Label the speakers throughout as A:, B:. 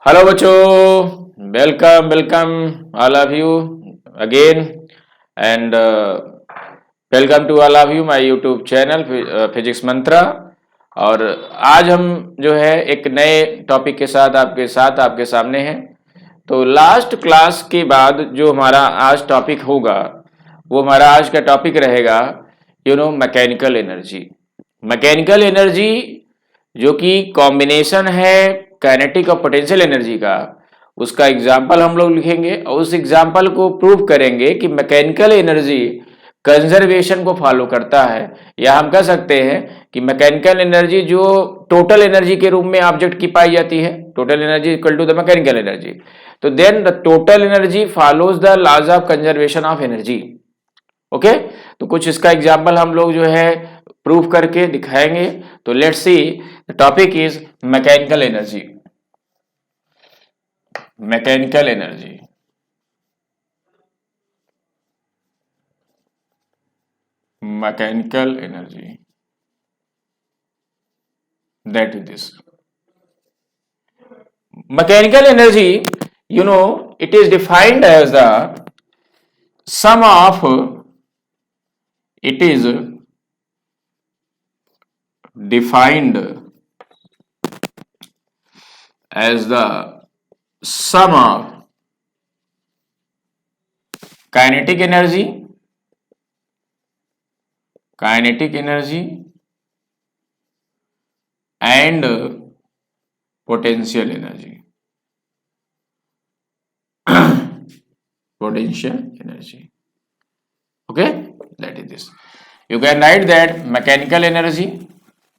A: Hello बच्चों, welcome welcome all of you again and welcome to all of you my YouTube channel physics Mantra. और आज हम जो है एक नए टॉपिक के साथ आपके सामने हैं। तो लास्ट क्लास के बाद जो हमारा आज टॉपिक होगा वो हमारा आज का टॉपिक रहेगा मैकेनिकल एनर्जी। मैकेनिकल एनर्जी जो कि कॉम्बिनेशन है काइनेटिक और पोटेंशियल एनर्जी का, उसका एग्जाम्पल हम लोग लिखेंगे और उस एग्जाम्पल को प्रूव करेंगे कि मैकेनिकल एनर्जी कंजर्वेशन को फॉलो करता है। या हम कह सकते हैं कि मैकेनिकल एनर्जी जो टोटल एनर्जी के रूप में ऑब्जेक्ट की पाई जाती है, total energy equal to the mechanical energy. तो then the total energy follows the laws of conservation of energy. Okay, तो कुछ इसका एग्जाम्पल हम लोग जो है प्रूफ करके दिखाएंगे। तो let's see, the topic is mechanical energy. Mechanical energy, mechanical energy, that is this mechanical energy. It is defined as the sum of, it is defined as the sum of kinetic energy and potential energy. Potential energy. Okay, that is this. You can write that mechanical energy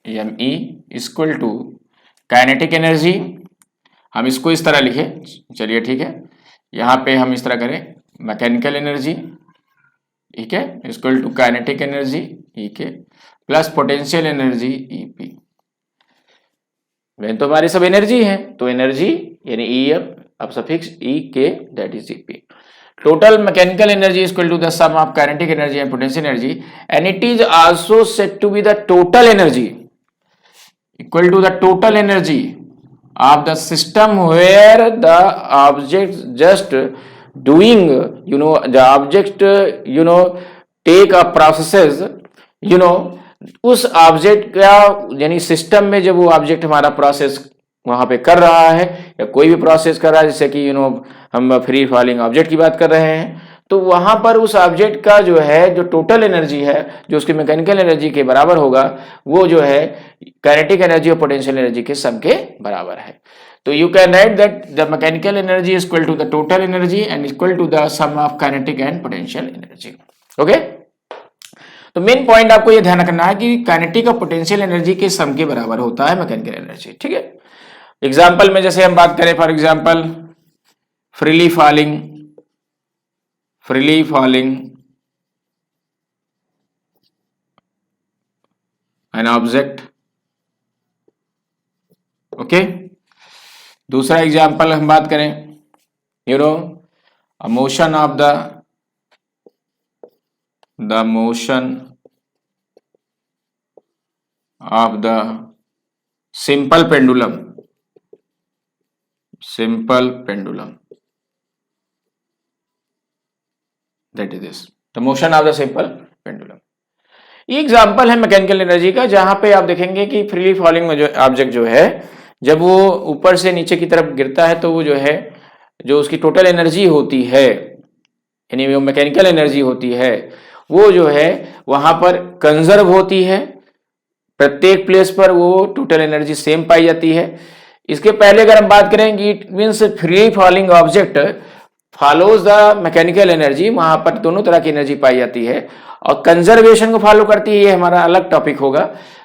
A: ME is equal to kinetic energy। हम इसको इस तरह लिखे, चलिए ठीक है, यहाँ पे हम इस तरह करें मैकेनिकल एनर्जी, ठीक है, equal to kinetic energy E K plus potential energy E P. तो हमारी सब एनर्जी है, तो एनर्जी यानी ई एफ अब सफिक्स ई के that is E P. Total mechanical energy is equal to the sum of kinetic energy and potential energy, and it is also said to be the total energy equal to the total energy of the system where the object just doing, the object take a processes, उस object का यानी system में जब वो object हमारा process वहां पे कर रहा है या कोई भी प्रोसेस कर रहा है, जैसे कि हम फ्री फॉलिंग ऑब्जेक्ट की बात कर रहे हैं, तो वहां पर उस ऑब्जेक्ट का जो है जो टोटल एनर्जी है जो उसकी मैकेनिकल एनर्जी के बराबर होगा, वो जो है काइनेटिक एनर्जी और पोटेंशियल एनर्जी के सम के बराबर है। तो you can write that the mechanical energy is equal to the total energy and equal to the sum of kinetic and potential energy. Okay, तो मेन पॉइंट आपको ये ध्यान रखना है कि काइनेटिक और पोटेंशियल एनर्जी के सम के बराबर होता है मैकेनिकल एनर्जी। ठीक है, एग्जाम्पल में जैसे हम बात करें, for example freely falling an object. Okay, दूसरा एग्जाम्पल हम बात करें, motion of the motion of the simple pendulum that is this, the motion of the simple pendulum। ये एग्जाम्पल है मैकेनिकल एनर्जी का, जहां पे आप देखेंगे कि फ्रीली फॉलिंग में जो ऑब्जेक्ट जो है जब वो ऊपर से नीचे की तरफ गिरता है तो वो जो है जो उसकी टोटल एनर्जी होती है यानी वो मैकेनिकल एनर्जी होती है वो जो है वहां पर कंजर्व होती है। प्रत्येक प्लेस पर वो टोटल एनर्जी सेम पाई जाती है। इसके पहले अगर हम बात करें कि it means free falling object follows the mechanical energy, वहां पर दोनों तरह की एनर्जी पाई जाती है और कंजर्वेशन को फॉलो करती है, ये हमारा अलग टॉपिक होगा।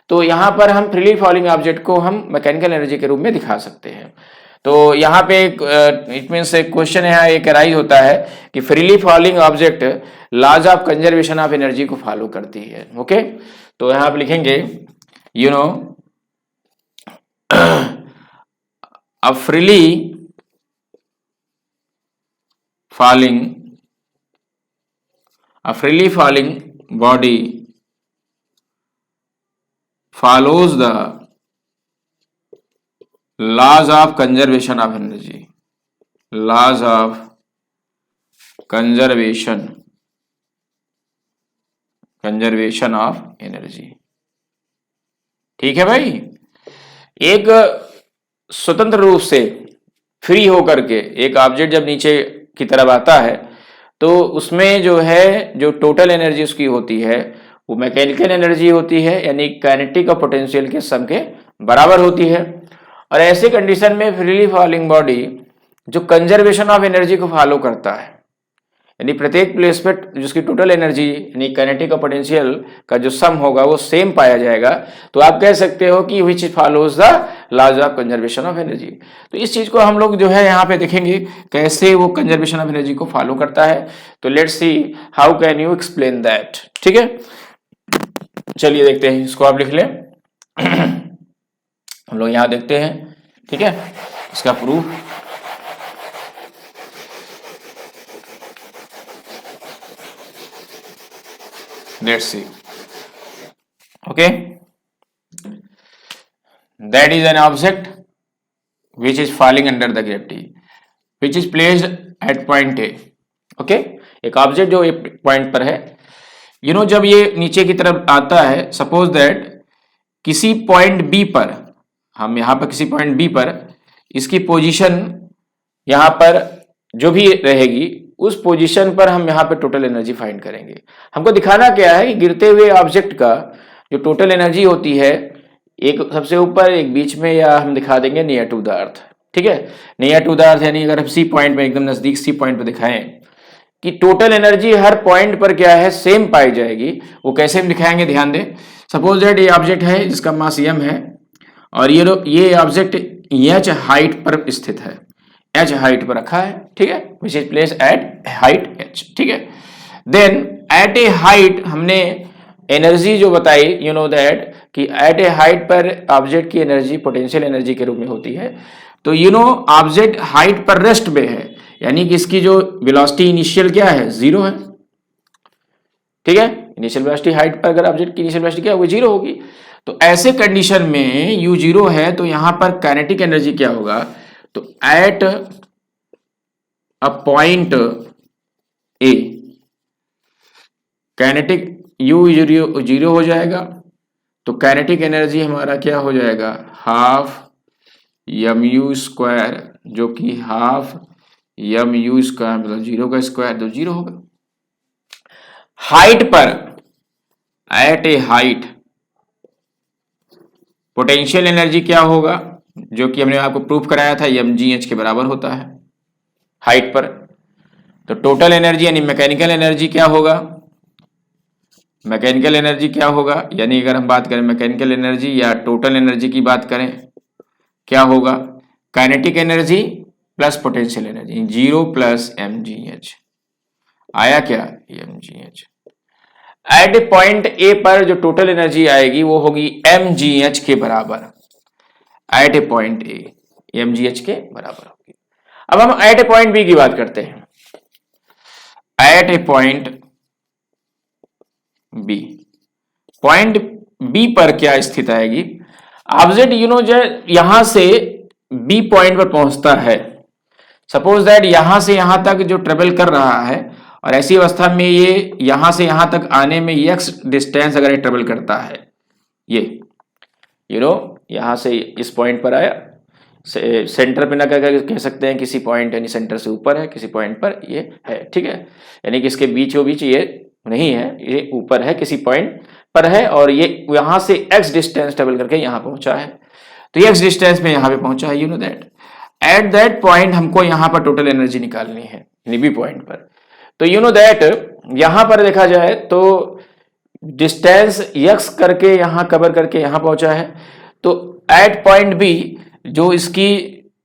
A: तो यहां पर हम फ्रीली फॉलिंग ऑब्जेक्ट को हम मैकेनिकल एनर्जी के रूप में दिखा सकते हैं। तो यहाँ पे इट मीन्स एक क्वेश्चन यहाँ एक राइज होता है कि freely falling object laws of conservation of energy को फॉलो करती है। ओके, तो यहाँ आप लिखेंगे a freely falling body follows the laws of conservation of energy, laws of conservation of energy. ठीक है भाई, एक स्वतंत्र रूप से फ्री होकर के एक ऑब्जेक्ट जब नीचे की तरफ आता है तो उसमें जो है जो टोटल एनर्जी उसकी होती है वो मैकेनिकल एनर्जी होती है, यानी काइनेटिक और पोटेंशियल के सम के बराबर होती है। और ऐसे कंडीशन में फ्रीली फॉलिंग बॉडी जो कंजर्वेशन ऑफ एनर्जी को फॉलो करता है, यानी प्रत्येक प्लेस पे जिसकी टोटल एनर्जी यानी काइनेटिक और पोटेंशियल का जो सम होगा वो सेम पाया जाएगा, तो आप कह सकते हो कि which follows the laws of conservation of energy. तो इस चीज को हम लोग जो है यहाँ पे देखेंगे कैसे वो कंजर्वेशन ऑफ एनर्जी को फॉलो करता है। तो let's see how can you explain that. ठीक है, चलिए देखते हैं, इसको आप लिख लें। हम लोग यहाँ देखते हैं, ठीक है, इसका proof. Let's see. Okay, that is an object which is falling under the gravity, which is placed at point A. Okay, एक ऑब्जेक्ट जो एक पॉइंट पर है, जब ये नीचे की तरफ आता है, सपोज दैट किसी पॉइंट बी पर, हम यहाँ पर किसी पॉइंट बी पर इसकी पोजीशन यहाँ पर जो भी रहेगी उस पोजीशन पर हम यहाँ पे टोटल एनर्जी फाइंड करेंगे। हमको दिखाना क्या है कि गिरते हुए ऑब्जेक्ट का जो टोटल एनर्जी होती है, एक सबसे ऊपर, एक बीच में, या हम दिखा देंगे नियर टू द अर्थ। ठीक है, नियर टू द अर्थ यानी अगर हम सी पॉइंट में, एकदम नजदीक सी पॉइंट पे दिखाएं कि टोटल एनर्जी हर पॉइंट पर क्या है, सेम पाई जाएगी। वो कैसे हम दिखाएंगे, ध्यान दें। सपोज दैट ये ऑब्जेक्ट है जिसका मास m है और ये ऑब्जेक्ट h हाइट पर स्थित है, h हाइट पर रखा है। ठीक है, which is place at height h। ठीक है, देन एट ए हाइट हमने एनर्जी जो बताई, दैट कि एट ए हाइट पर ऑब्जेक्ट की एनर्जी पोटेंशियल एनर्जी के रूप में होती है। तो ऑब्जेक्ट हाइट पर रेस्ट में है, यानी कि इसकी जो वेलोसिटी इनिशियल क्या है, 0 है। ठीक है, इनिशियल वेलोसिटी हाइट पर अगर ऑब्जेक्ट की इनिशियल वेलोसिटी क्या होगी, 0 होगी। तो ऐसे कंडीशन में u 0 है तो यहां पर काइनेटिक एनर्जी क्या होगा, तो at a point A kinetic u 0 हो जाएगा, तो काइनेटिक एनर्जी हमारा क्या हो जाएगा, हाफ mu स्क्वायर, जो कि हाफ mu स्क्वायर मतलब 0 का स्क्वायर, तो 0 होगा। हाइट पर, at a height potential energy क्या होगा, जो कि हमने आपको प्रूफ कराया था, mgh के बराबर होता है हाइट पर। तो टोटल एनर्जी यानी मैकेनिकल एनर्जी क्या होगा, मैकेनिकल एनर्जी क्या होगा, यानी अगर हम बात करें मैकेनिकल एनर्जी या टोटल एनर्जी की बात करें, क्या होगा, kinetic energy plus potential energy, 0 plus mgh आया क्या, mgh। एट पॉइंट ए पर जो टोटल एनर्जी आएगी वो होगी mgh के बराबर, at a point A mgh के बराबर होगी। अब हम एट ए पॉइंट बी की बात करते हैं। Eight a point B, point B पर क्या स्थित आएगी, ऑब्जेक्ट जो यहां से बी पॉइंट पर पहुंचता है। सपोज दैट यहां से यहां तक जो ट्रेवल कर रहा है, और ऐसी अवस्था में ये यहां से यहां तक आने में x डिस्टेंस अगर ये ट्रेवल करता है, ये यहां से इस पॉइंट पर आया, सेंटर पे ना कह सकते हैं, किसी पॉइंट यानी सेंटर से ऊपर है, किसी पॉइंट पर ये है। ठीक है, यानी कि इसके बीचों बीच ये नहीं है, ये ऊपर है, किसी पॉइंट पर है, और ये यहां से x डिस्टेंस ट्रेवल करके यहां पहुंचा है। तो x डिस्टेंस में यहां पे पहुंचा है, दैट एट दैट पॉइंट हमको यहां पर टोटल एनर्जी निकालनी है, यानी बी पॉइंट पर। तो दैट यहां पर देखा जाए तो डिस्टेंस x करके यहां कवर करके यहां पहुंचा है। तो एट पॉइंट बी जो इसकी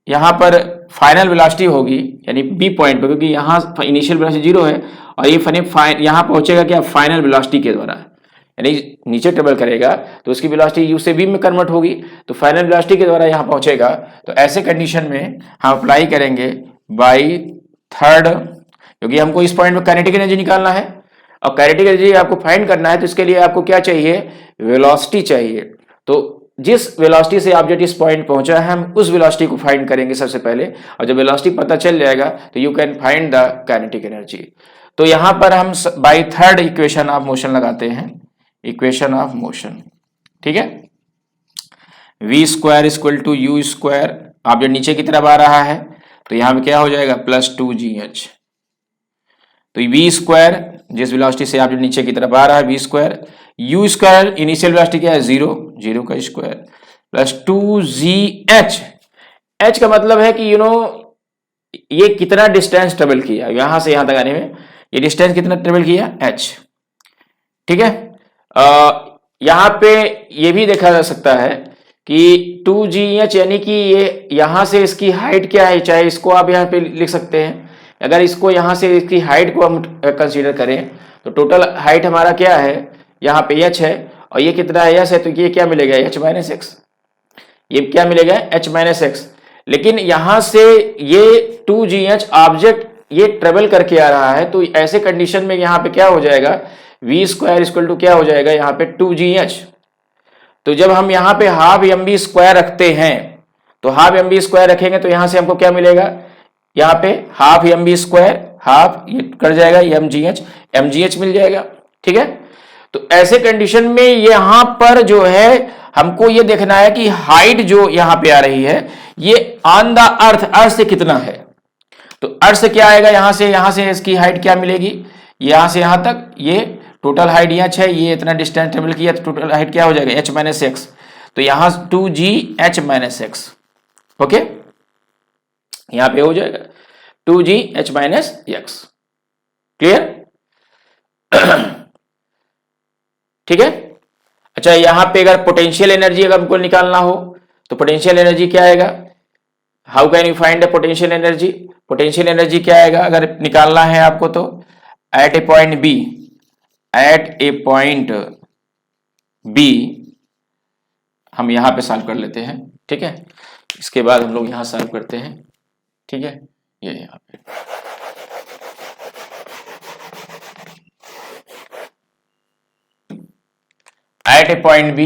A: यहां पर फाइनल वेलोसिटी होगी, यानी बी पॉइंट पर, क्योंकि यहां इनिशियल वेलोसिटी 0 है और ये यहां पहुंचेगा क्या, फाइनल वेलोसिटी के द्वारा, यानी नीचे ट्रेवल करेगा तो उसकी वेलोसिटी u से v में कन्वर्ट होगी, तो फाइनल वेलोसिटी के द्वारा यहां पहुंचेगा। तो ऐसे कंडीशन में हम अप्लाई करेंगे बाई थर्ड, क्योंकि हमको इस पॉइंट में काइनेटिक एनर्जी निकालना है, और काइनेटिक एनर्जी आपको फाइंड करना है, तो इसके लिए आपको क्या चाहिए, वेलोसिटी चाहिए। तो जिस वेलोसिटी से ऑब्जेक्ट इस पॉइंट पहुंचा है हम उस वेलोसिटी को फाइंड करेंगे सबसे पहले, और जब वेलोसिटी पता चल जाएगा तो you can find the kinetic energy. तो यहां पर हम by third equation of motion लगाते हैं, इक्वेशन ऑफ मोशन, ठीक है। v square equal to u square, object नीचे की तरफ आ रहा है तो यहां पे क्या हो जाएगा प्लस 2gh। तो v स्क्वायर जिस वेलोसिटी से ऑब्जेक्ट नीचे की तरफ आ रहा है v square, u square initial velocity क्या है 0, 0 का स्क्वायर प्लस 2gh। h का मतलब है कि ये कितना डिस्टेंस ट्रेवल किया, यहां से यहां तक आने में ये डिस्टेंस कितना ट्रेवल किया h, ठीक है। यहां पे ये भी देखा जा सकता है कि 2gh यानी कि ये यहां से इसकी हाइट क्या है, चाहे इसको आप यहां पे लिख सकते हैं। अगर इसको यहां से इसकी हाइट को हम कंसीडर करें तो टोटल हाइट हमारा क्या है, यहाँ पे h है और ये कितना है s है, तो ये क्या मिलेगा h माइनस एक्स, ये क्या मिलेगा h माइनस एक्स। लेकिन यहां से ये 2gh ऑब्जेक्ट ये ट्रेवल करके आ रहा है, तो ऐसे कंडीशन में यहाँ पे क्या हो जाएगा v स्क्वायर इक्वल टू क्या हो जाएगा यहाँ पे 2gh। तो जब हम यहाँ पे हाफ mv स्क्वायर रखते हैं तो हाफ mv स्क्वायर रखेंगे तो यहां से हमको क्या मिलेगा, यहाँ पे हाफ mv स्क्वायर, हाफ ये कर जाएगा mgh मिल जाएगा, ठीक है। तो ऐसे कंडीशन में यहां पर जो है हमको ये देखना है कि हाइट जो यहां पे आ रही है ये ऑन द अर्थ से कितना है। तो अर्थ से क्या आएगा, यहां से इसकी हाइट क्या मिलेगी, यहां से यहां तक ये टोटल हाइट h है, ये इतना डिस्टेंस ट्रेवल किया तो टोटल हाइट क्या हो जाएगा h माइनस एक्स। तो यहां 2gh माइनस एक्स, ओके, यहां पे हो जाएगा 2gh माइनस एक्स, क्लियर, ठीक है। अच्छा, यहां पे अगर पोटेंशियल एनर्जी अगर हमको निकालना हो तो पोटेंशियल एनर्जी क्या आएगा, how can you find the potential energy, potential energy क्या आएगा अगर निकालना है आपको तो एट ए पॉइंट बी हम यहां पे सॉल्व कर लेते हैं, ठीक है। इसके बाद हम लोग यहां सॉल्व करते हैं, ठीक है। ये यहां पे at a point B,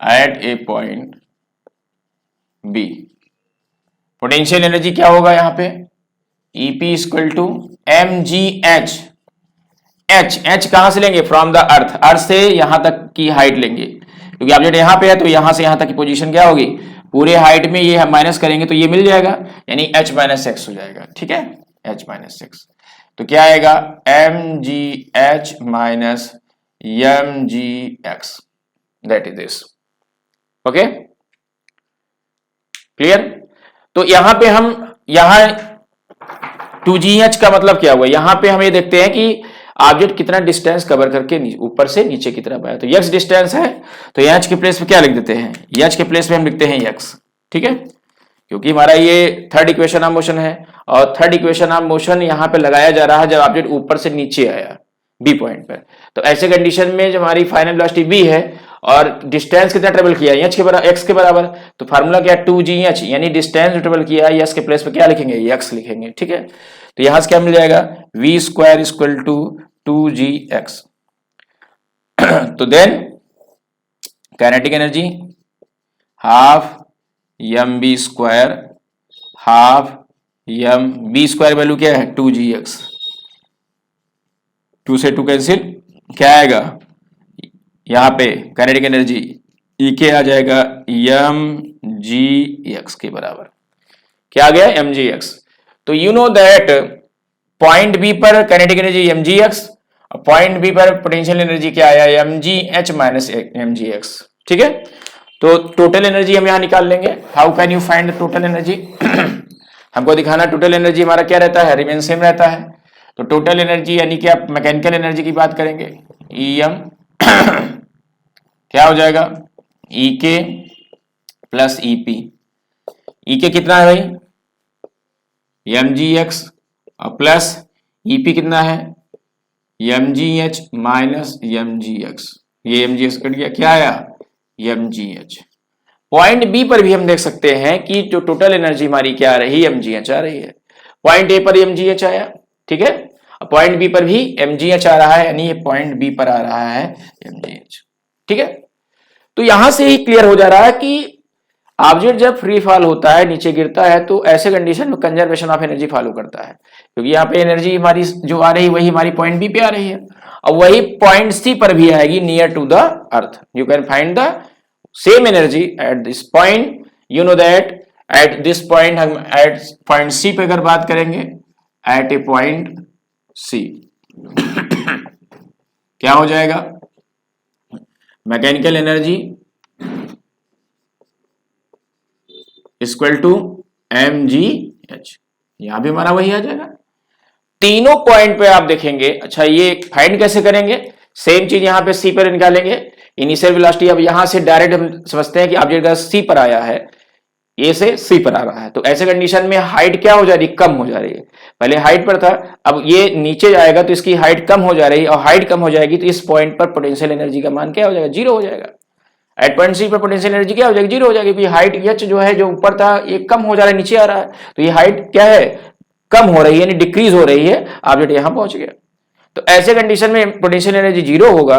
A: at a point B potential energy क्या होगा यहाँ पे EP equal to mgh। h कहां से लेंगे, फ्रॉम द अर्थ से यहां तक की हाइट लेंगे, क्योंकि ऑब्जेक्ट यहां पे है तो यहां से यहां तक की पोजीशन क्या होगी, पूरे हाइट में ये हम माइनस करेंगे तो ये मिल जाएगा, यानी h माइनस एक्स हो जाएगा, ठीक है, h माइनस एक्स। तो क्या आएगा mgh minus mgx, that is this, okay, clear. तो यहां पे हम यहां 2gh का मतलब क्या हुआ, यहां पे हम ये देखते हैं कि ऑब्जेक्ट कितना डिस्टेंस कवर करके ऊपर से नीचे की तरफ आया, तो x डिस्टेंस है तो h के प्लेस पे क्या लिख देते हैं, h के प्लेस पे हम लिखते हैं x, ठीक है, क्योंकि हमारा ये थर्ड इक्वेशन ऑफ मोशन है और थर्ड इक्वेशन ऑफ मोशन यहां पे लगाया जा रहा है जब ऑब्जेक्ट ऊपर से नीचे आया बी पॉइंट पर। तो ऐसे कंडीशन में जब हमारी फाइनल वेलोसिटी बी है और डिस्टेंस कितना ट्रेवल किया h के बराबर, x के बराबर, तो फार्मूला क्या 2gh, यानी डिस्टेंस ट्रेवल किया s के प्लेस पे क्या लिखेंगे x लिखेंगे, ठीक है। तो यहां से क्या मिल जाएगा v square equal to 2gx। तो then kinetic energy half mb square, half b square value क्या है 2gx, 2 से 2 कैंसिल, क्या आएगा यहां पे काइनेटिक एनर्जी E आ जाएगा mgx के बराबर, क्या आ गया mgx। तो you know that point B पर काइनेटिक एनर्जी mgx और पॉइंट बी पर पोटेंशियल एनर्जी क्या आया mgh माइनस mgx, ठीक है। तो टोटल एनर्जी हम यहां निकाल लेंगे, how can you find the total energy हमको दिखाना टोटल एनर्जी हमारा क्या रहता है, रिमेन सेम रहता है। तो टोटल एनर्जी यानी कि आप मैकेनिकल एनर्जी की बात करेंगे em क्या हो जाएगा ek प्लस ep, ek कितना है भाई mgx और प्लस ep कितना है mgh माइनस mgx, ये mgx कट गया, क्या आया mgh। पॉइंट बी पर भी हम देख सकते हैं कि जो टोटल एनर्जी हमारी क्या आ रही है mgh आ रही है, पॉइंट ए पर mgh आया, ठीक है। पॉइंट बी पर भी mgh आ रहा है, यानी ये पॉइंट बी पर आ रहा है mgh। ठीक है, तो यहां से ही क्लियर हो जा रहा है कि ऑब्जेक्ट जब फ्री फॉल होता है, नीचे गिरता है, तो ऐसे कंडीशन में कंजर्वेशन ऑफ एनर्जी फॉलो करता है, क्योंकि यहाँ पे एनर्जी हमारी जो आ रही है वही हमारी पॉइंट बी पे आ रही है, और वही पॉइंट सी पर भी आएगी near to the earth. You can find the same energy at this point. You know that at this point, हम एट पॉइंट सी पे अगर बात करेंगे, एट ए पॉइंट सी क्या हो जाएगा, mechanical energy equal to mgh, यहां भी हमारा वही आ जाएगा। तीनों पॉइंट पे आप देखेंगे। अच्छा, ये फाइंड कैसे करेंगे, सेम चीज यहां पे सी पर निकालेंगे, इनिशियल वेलोसिटी। अब यहां से डायरेक्ट हम समझते हैं कि ऑब्जेक्ट का सी पर आया है, ए से सी पर आ रहा है, तो ऐसे कंडीशन में हाइट क्या हो जा रही है, कम हो जा रही है। पहले हाइट पर था, अब ये नीचे जाएगा तो इसकी हाइट कम हो जा रही है, और हाइट कम हो जाएगी तो इस पॉइंट पर पोटेंशियल एनर्जी का मान क्या हो जाएगा, जीरो हो जाएगा। एट पॉइंट सी पर पोटेंशियल एनर्जी क्या हो जाएगी, जीरो हो जाएगी। हाइट एच जो है, जो ऊपर था, ये कम हो जा रहा है, नीचे आ रहा है, तो ये हाइट क्या है, कम हो रही है, यानी डिक्रीज हो रही है, ऑब्जेक्ट यहां पहुंच गया। तो ऐसे कंडीशन में पोटेंशियल एनर्जी जीरो होगा,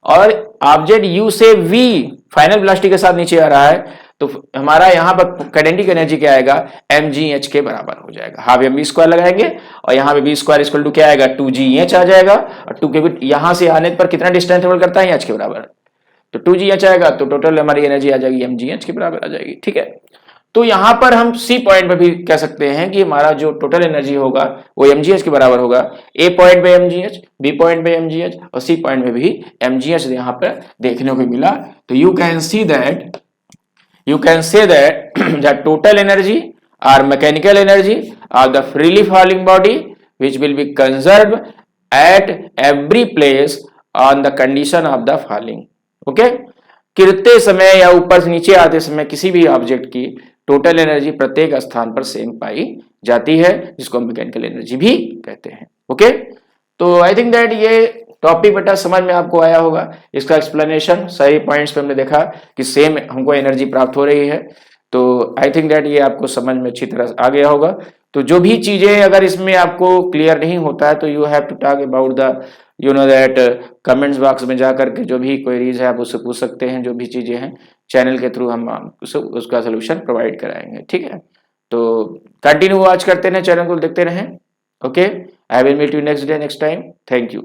A: और ऑब्जेक्ट यू से वी फाइनल वेलोसिटी के साथ नीचे आ रहा है, तो हमारा यहां पर काइनेटिक एनर्जी क्या आएगा, mgh के बराबर हो जाएगा। हाफ एम बी स्क्वायर लगाएंगे, और यहां पे बी स्क्वायर इक्वल टू क्या आएगा, 2gh आ जाएगा, और 2 के यहां से आने पर कितना डिस्टेंस ट्रेवल करता है, h के बराबर, तो 2gh आएगा, तो टोटल हमारी एनर्जी आ जाएगी mgh के बराबर आ जाएगी। ठीक है, तो यहां पर हम सी पॉइंट पे भी कह सकते हैं कि हमारा जो टोटल एनर्जी होगा वो mgh के बराबर होगा। ए पॉइंट पे mgh, बी पॉइंट पे mgh, और सी पॉइंट पे भी mgh यहां पर देखने को मिला। तो you can see that, you can say that the total energy or mechanical energy of the freely falling body which will be conserved at every place on the condition of the falling। okay, गिरते समय या ऊपर से नीचे आते समय किसी भी ऑब्जेक्ट की टोटल एनर्जी प्रत्येक स्थान पर सेम पाई जाती है, जिसको हम मैकेनिकल एनर्जी भी कहते हैं। ओके, तो आई थिंक दैट ये टॉपिक बेटा समझ में आपको आया होगा। इसका एक्सप्लेनेशन सही पॉइंट्स पे हमने देखा कि सेम हमको एनर्जी प्राप्त हो रही है, तो आई थिंक दैट ये आपको समझ में अच्छी तरह आ गया होगा। तो जो भी चीजें अगर इसमें आपको क्लियर नहीं होता है, तो you have to talk about the you know that comments box में जा करके जो भी क्वेरीज है आप उससे पूछ सकते हैं। जो भी चीजें हैं चैनल के थ्रू हम उसका सोल्यूशन प्रोवाइड कराएंगे। ठीक है, तो कंटिन्यू वॉच करते रहें, चैनल को देखते रहें। Okay, I will meet you next day next time. Thank you.